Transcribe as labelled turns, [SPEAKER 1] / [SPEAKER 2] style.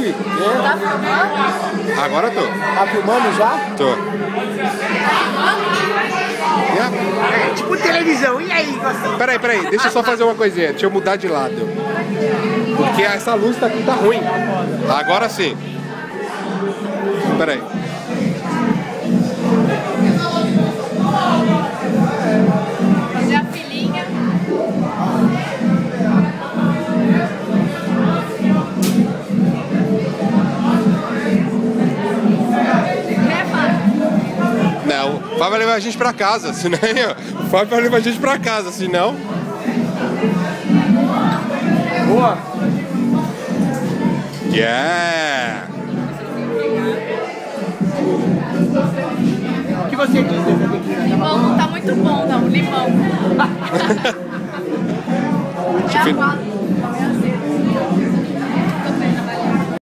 [SPEAKER 1] filho?
[SPEAKER 2] Tá filmando?
[SPEAKER 1] Agora tô.
[SPEAKER 3] Tá filmando já?
[SPEAKER 1] Tô.
[SPEAKER 3] É tipo televisão. E aí, gostou?
[SPEAKER 1] Peraí, deixa eu só fazer uma coisinha. Deixa eu mudar de lado. Porque essa luz aqui tá ruim. Agora sim. Peraí.
[SPEAKER 2] Fazer a filhinha.
[SPEAKER 1] Não, o Fábio vai levar a gente pra casa, senão... O Fábio vai levar a gente pra casa, senão...
[SPEAKER 3] Boa.
[SPEAKER 1] Yeah!
[SPEAKER 3] O que você diz dessa tequila?
[SPEAKER 2] Limão não tá muito bom, não. Limão.
[SPEAKER 1] Deixa eu ver.